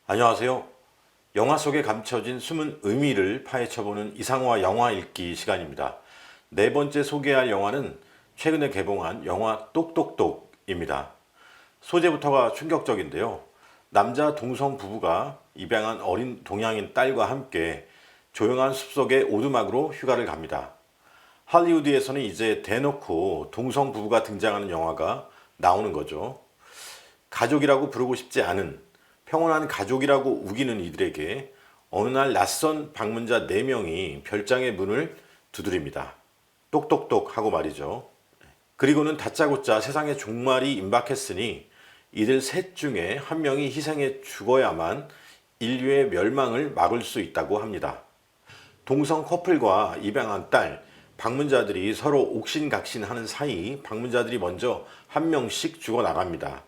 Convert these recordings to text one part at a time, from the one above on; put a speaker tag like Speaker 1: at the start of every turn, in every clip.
Speaker 1: 안녕하세요. 영화 속에 감춰진 숨은 의미를 파헤쳐보는 이상화 영화 읽기 시간입니다. 네 번째 소개할 영화는 최근에 개봉한 영화 똑똑똑입니다. 소재부터가 충격적인데요. 남자 동성 부부가 입양한 어린 동양인 딸과 함께 조용한 숲속의 오두막으로 휴가를 갑니다. 할리우드에서는 이제 대놓고 동성 부부가 등장하는 영화가 나오는 거죠. 가족이라고 부르고 싶지 않은 평온한 가족이라고 우기는 이들에게 어느 날 낯선 방문자 4명이 별장의 문을 두드립니다. 똑똑똑 하고 말이죠. 그리고는 다짜고짜 세상의 종말이 임박했으니 이들 셋 중에 한 명이 희생해 죽어야만 인류의 멸망을 막을 수 있다고 합니다. 동성 커플과 입양한 딸, 방문자들이 서로 옥신각신하는 사이 방문자들이 먼저 한 명씩 죽어나갑니다.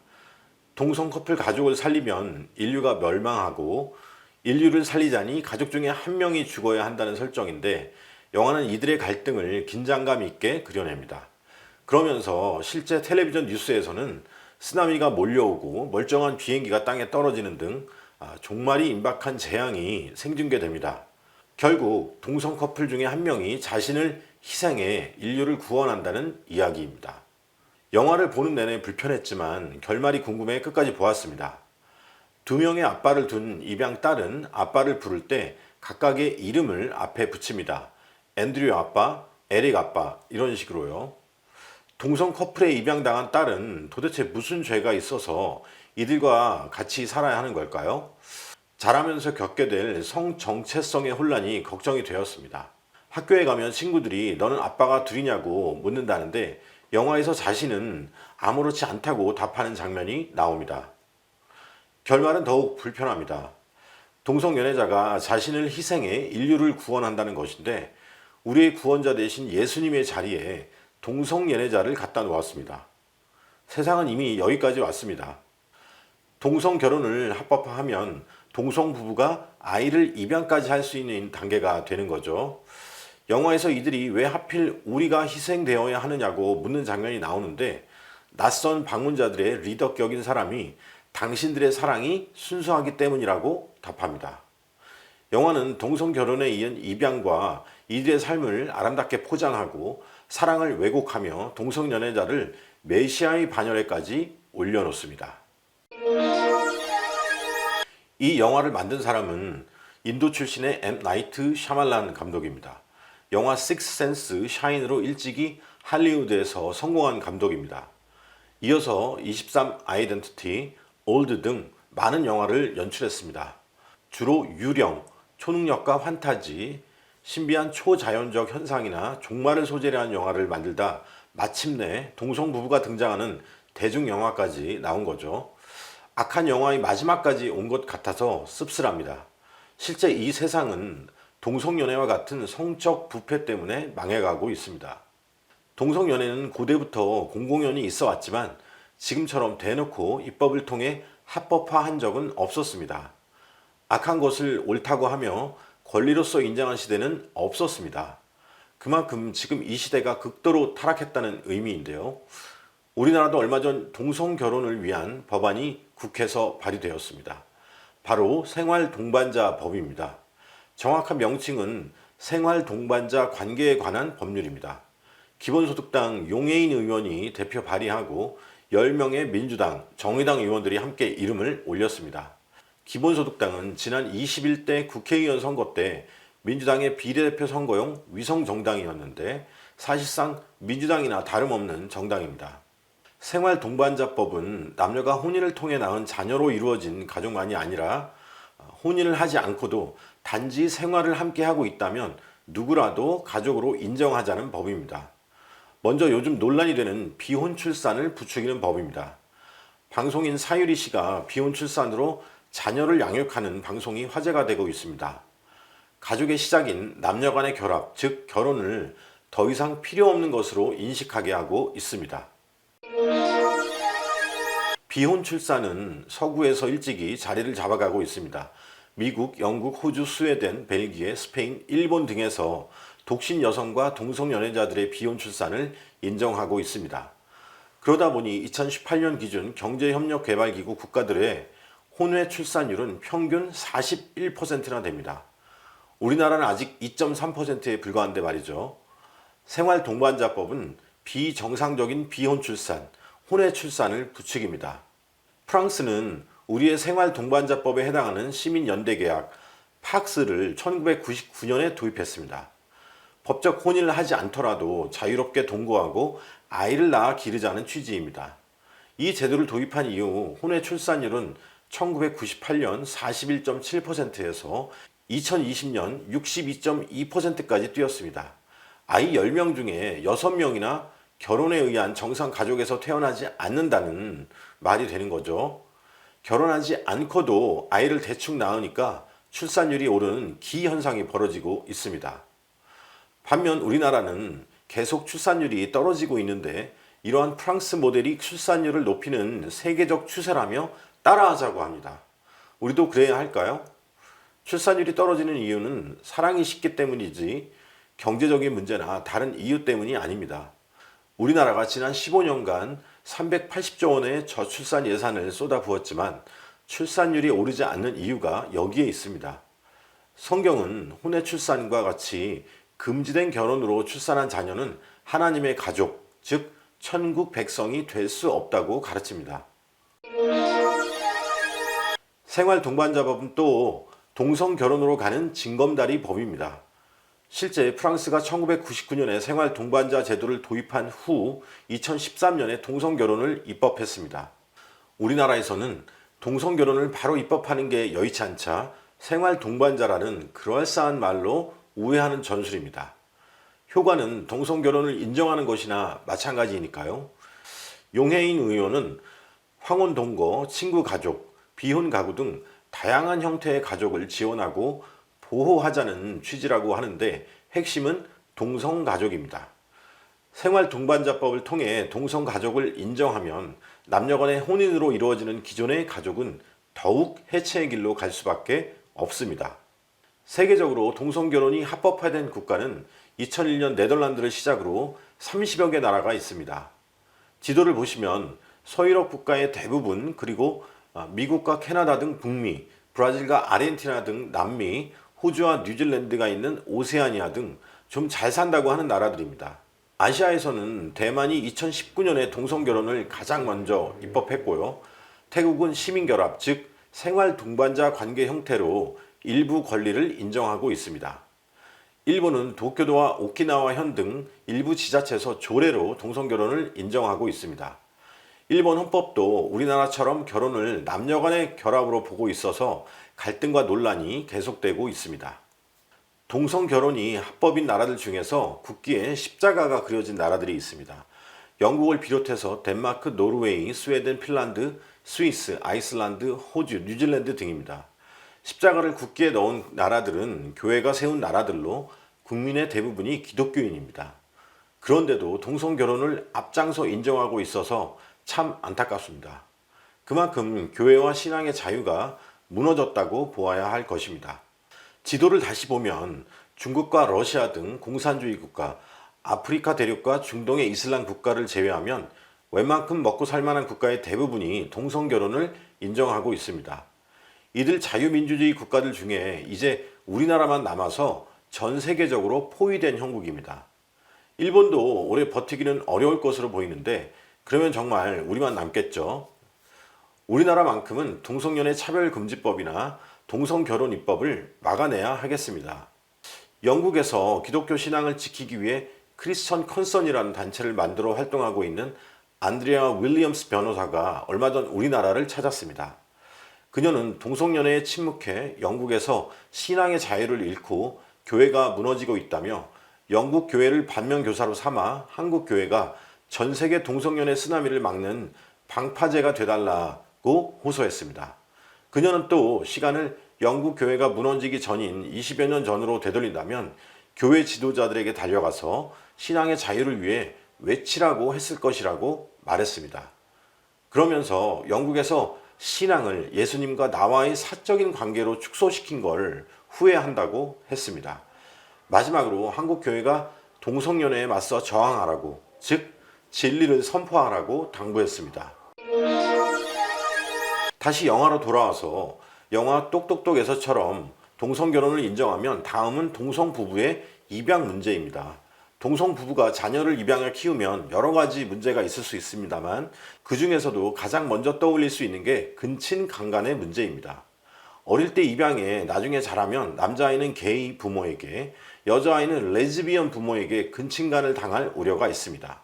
Speaker 1: 동성 커플 가족을 살리면 인류가 멸망하고 인류를 살리자니 가족 중에 한 명이 죽어야 한다는 설정인데 영화는 이들의 갈등을 긴장감 있게 그려냅니다. 그러면서 실제 텔레비전 뉴스에서는 쓰나미가 몰려오고 멀쩡한 비행기가 땅에 떨어지는 등 종말이 임박한 재앙이 생중계됩니다. 결국 동성 커플 중에 한 명이 자신을 희생해 인류를 구원한다는 이야기입니다. 영화를 보는 내내 불편했지만 결말이 궁금해 끝까지 보았습니다. 2명의 아빠를 둔 입양 딸은 아빠를 부를 때 각각의 이름을 앞에 붙입니다. 앤드류 아빠, 에릭 아빠 이런 식으로요. 동성 커플에 입양당한 딸은 도대체 무슨 죄가 있어서 이들과 같이 살아야 하는 걸까요? 자라면서 겪게 될 성정체성의 혼란이 걱정이 되었습니다. 학교에 가면 친구들이 너는 아빠가 둘이냐고 묻는다는데 영화에서 자신은 아무렇지 않다고 답하는 장면이 나옵니다. 결말은 더욱 불편합니다. 동성 연애자가 자신을 희생해 인류를 구원한다는 것인데 우리의 구원자 대신 예수님의 자리에 동성 연애자를 갖다 놓았습니다. 세상은 이미 여기까지 왔습니다. 동성 결혼을 합법화하면 동성 부부가 아이를 입양까지 할 수 있는 단계가 되는 거죠. 영화에서 이들이 왜 하필 우리가 희생되어야 하느냐고 묻는 장면이 나오는데 낯선 방문자들의 리더격인 사람이 당신들의 사랑이 순수하기 때문이라고 답합니다. 영화는 동성 결혼에 이은 입양과 이들의 삶을 아름답게 포장하고 사랑을 왜곡하며 동성 연애자를 메시아의 반열에까지 올려놓습니다. 이 영화를 만든 사람은 인도 출신의 엠 나이트 샤말란 감독입니다. 영화 식스센스, 샤인으로 일찍이 할리우드에서 성공한 감독입니다. 이어서 23 아이덴티티, 올드 등 많은 영화를 연출했습니다. 주로 유령, 초능력과 환타지, 신비한 초자연적 현상이나 종말을 소재로 한 영화를 만들다 마침내 동성 부부가 등장하는 대중영화까지 나온 거죠. 악한 영화의 마지막까지 온 것 같아서 씁쓸합니다. 실제 이 세상은 동성연애와 같은 성적 부패 때문에 망해가고 있습니다. 동성연애는 고대부터 공공연히 있어 왔지만 지금처럼 대놓고 입법을 통해 합법화한 적은 없었습니다. 악한 것을 옳다고 하며 권리로서 인정한 시대는 없었습니다. 그만큼 지금 이 시대가 극도로 타락했다는 의미인데요. 우리나라도 얼마 전 동성 결혼을 위한 법안이 국회에서 발의되었습니다. 바로 생활동반자 법입니다. 정확한 명칭은 생활동반자 관계에 관한 법률입니다. 기본소득당 용해인 의원이 대표 발의하고 10명의 민주당, 정의당 의원들이 함께 이름을 올렸습니다. 기본소득당은 지난 21대 국회의원 선거 때 민주당의 비례대표 선거용 위성정당이었는데 사실상 민주당이나 다름없는 정당입니다. 생활동반자법은 남녀가 혼인을 통해 낳은 자녀로 이루어진 가족만이 아니라 혼인을 하지 않고도 단지 생활을 함께 하고 있다면 누구라도 가족으로 인정하자는 법입니다. 먼저 요즘 논란이 되는 비혼 출산을 부추기는 법입니다. 방송인 사유리 씨가 비혼 출산으로 자녀를 양육하는 방송이 화제가 되고 있습니다. 가족의 시작인 남녀 간의 결합, 즉 결혼을 더 이상 필요 없는 것으로 인식하게 하고 있습니다. 비혼 출산은 서구에서 일찍이 자리를 잡아가고 있습니다. 미국, 영국, 호주, 스웨덴, 벨기에, 스페인, 일본 등에서 독신 여성과 동성 연애자들의 비혼 출산을 인정하고 있습니다. 그러다 보니 2018년 기준 경제협력개발기구 국가들의 혼외 출산율은 평균 41%나 됩니다. 우리나라는 아직 2.3%에 불과한데 말이죠. 생활동반자법은 비정상적인 비혼 출산, 혼외 출산을 부추깁니다. 프랑스는 우리의 생활동반자법에 해당하는 시민연대계약 팍스를 1999년에 도입했습니다. 법적 혼인을 하지 않더라도 자유롭게 동거하고 아이를 낳아 기르자는 취지입니다. 이 제도를 도입한 이후 혼외 출산율은 1998년 41.7%에서 2020년 62.2%까지 뛰었습니다. 아이 10명 중에 6명이나 결혼에 의한 정상 가족에서 태어나지 않는다는 말이 되는 거죠. 결혼하지 않고도 아이를 대충 낳으니까 출산율이 오르는 기현상이 벌어지고 있습니다. 반면 우리나라는 계속 출산율이 떨어지고 있는데 이러한 프랑스 모델이 출산율을 높이는 세계적 추세라며 따라하자고 합니다. 우리도 그래야 할까요? 출산율이 떨어지는 이유는 사랑이 식기 때문이지 경제적인 문제나 다른 이유 때문이 아닙니다. 우리나라가 지난 15년간 380조 원의 저출산 예산을 쏟아부었지만 출산율이 오르지 않는 이유가 여기에 있습니다. 성경은 혼외 출산과 같이 금지된 결혼으로 출산한 자녀는 하나님의 가족, 즉 천국 백성이 될 수 없다고 가르칩니다. 생활동반자법은 또 동성결혼으로 가는 징검다리 법입니다. 실제 프랑스가 1999년에 생활동반자 제도를 도입한 후 2013년에 동성결혼을 입법했습니다. 우리나라에서는 동성결혼을 바로 입법하는 게 여의치 않자 생활동반자라는 그럴싸한 말로 우회하는 전술입니다. 효과는 동성결혼을 인정하는 것이나 마찬가지니까요. 용해인 의원은 황혼동거, 친구가족, 비혼가구 등 다양한 형태의 가족을 지원하고 보호하자는 취지라고 하는데 핵심은 동성가족입니다. 생활동반자법을 통해 동성가족을 인정하면 남녀간의 혼인으로 이루어지는 기존의 가족은 더욱 해체의 길로 갈 수밖에 없습니다. 세계적으로 동성결혼이 합법화된 국가는 2001년 네덜란드를 시작으로 30여 개 나라가 있습니다. 지도를 보시면 서유럽 국가의 대부분, 그리고 미국과 캐나다 등 북미, 브라질과 아르헨티나 등 남미, 호주와 뉴질랜드가 있는 오세아니아 등 좀 잘 산다고 하는 나라들입니다. 아시아에서는 대만이 2019년에 동성결혼을 가장 먼저 입법했고요. 태국은 시민결합, 즉 생활동반자 관계 형태로 일부 권리를 인정하고 있습니다. 일본은 도쿄도와 오키나와현 등 일부 지자체에서 조례로 동성결혼을 인정하고 있습니다. 일본 헌법도 우리나라처럼 결혼을 남녀 간의 결합으로 보고 있어서 갈등과 논란이 계속되고 있습니다. 동성결혼이 합법인 나라들 중에서 국기에 십자가가 그려진 나라들이 있습니다. 영국을 비롯해서 덴마크, 노르웨이, 스웨덴, 핀란드, 스위스, 아이슬란드, 호주, 뉴질랜드 등입니다. 십자가를 국기에 넣은 나라들은 교회가 세운 나라들로 국민의 대부분이 기독교인입니다. 그런데도 동성결혼을 앞장서 인정하고 있어서 참 안타깝습니다. 그만큼 교회와 신앙의 자유가 무너졌다고 보아야 할 것입니다. 지도를 다시 보면 중국과 러시아 등 공산주의 국가, 아프리카 대륙과 중동의 이슬람 국가를 제외하면 웬만큼 먹고 살만한 국가의 대부분이 동성결혼을 인정하고 있습니다. 이들 자유민주주의 국가들 중에 이제 우리나라만 남아서 전 세계적으로 포위된 형국입니다. 일본도 오래 버티기는 어려울 것으로 보이는데 그러면 정말 우리만 남겠죠. 우리나라만큼은 동성연애 차별금지법이나 동성결혼 입법을 막아내야 하겠습니다. 영국에서 기독교 신앙을 지키기 위해 크리스천 컨선이라는 단체를 만들어 활동하고 있는 안드레아 윌리엄스 변호사가 얼마 전 우리나라를 찾았습니다. 그녀는 동성연애에 침묵해 영국에서 신앙의 자유를 잃고 교회가 무너지고 있다며 영국 교회를 반면교사로 삼아 한국 교회가 전 세계 동성연애 쓰나미를 막는 방파제가 되달라고 호소했습니다. 그녀는 또 시간을 영국 교회가 무너지기 전인 20여 년 전으로 되돌린다면 교회 지도자들에게 달려가서 신앙의 자유를 위해 외치라고 했을 것이라고 말했습니다. 그러면서 영국에서 신앙을 예수님과 나와의 사적인 관계로 축소시킨 걸 후회한다고 했습니다. 마지막으로 한국 교회가 동성연애에 맞서 저항하라고, 즉 진리를 선포하라고 당부했습니다. 다시 영화로 돌아와서 영화 똑똑똑에서처럼 동성결혼을 인정하면 다음은 동성부부의 입양 문제입니다. 동성부부가 자녀를 입양해 키우면 여러 가지 문제가 있을 수 있습니다만 그 중에서도 가장 먼저 떠올릴 수 있는 게 근친강간의 문제입니다. 어릴 때 입양해 나중에 자라면 남자아이는 게이 부모에게, 여자아이는 레즈비언 부모에게 근친간을 당할 우려가 있습니다.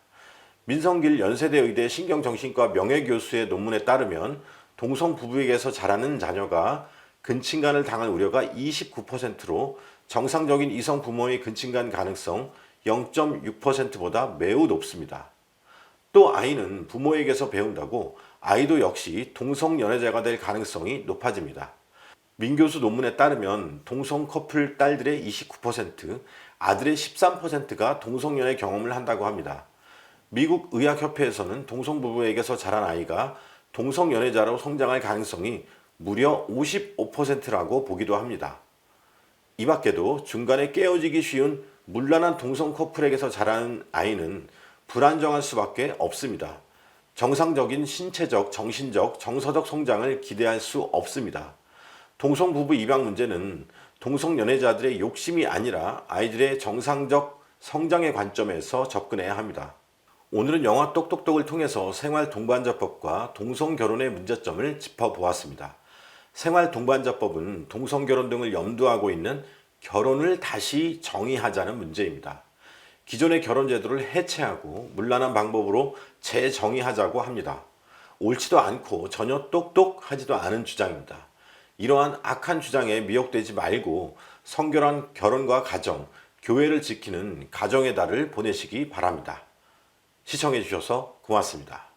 Speaker 1: 민성길 연세대 의대 신경정신과 명예교수의 논문에 따르면 동성 부부에게서 자라는 자녀가 근친간을 당할 우려가 29%로 정상적인 이성 부모의 근친간 가능성 0.6%보다 매우 높습니다. 또 아이는 부모에게서 배운다고 아이도 역시 동성 연애자가 될 가능성이 높아집니다. 민 교수 논문에 따르면 동성 커플 딸들의 29%, 아들의 13%가 동성연애 경험을 한다고 합니다. 미국 의학협회에서는 동성부부에게서 자란 아이가 동성연애자로 성장할 가능성이 무려 55%라고 보기도 합니다. 이 밖에도 중간에 깨어지기 쉬운 문란한 동성 커플에게서 자라는 아이는 불안정할 수밖에 없습니다. 정상적인 신체적, 정신적, 정서적 성장을 기대할 수 없습니다. 동성부부 입양 문제는 동성연애자들의 욕심이 아니라 아이들의 정상적 성장의 관점에서 접근해야 합니다. 오늘은 영화 똑똑똑을 통해서 생활동반자법과 동성결혼의 문제점을 짚어보았습니다. 생활동반자법은 동성결혼 등을 염두하고 있는 결혼을 다시 정의하자는 문제입니다. 기존의 결혼제도를 해체하고 문란한 방법으로 재정의하자고 합니다. 옳지도 않고 전혀 똑똑하지도 않은 주장입니다. 이러한 악한 주장에 미혹되지 말고 성결한 결혼과 가정, 교회를 지키는 가정의 달을 보내시기 바랍니다. 시청해 주셔서 고맙습니다.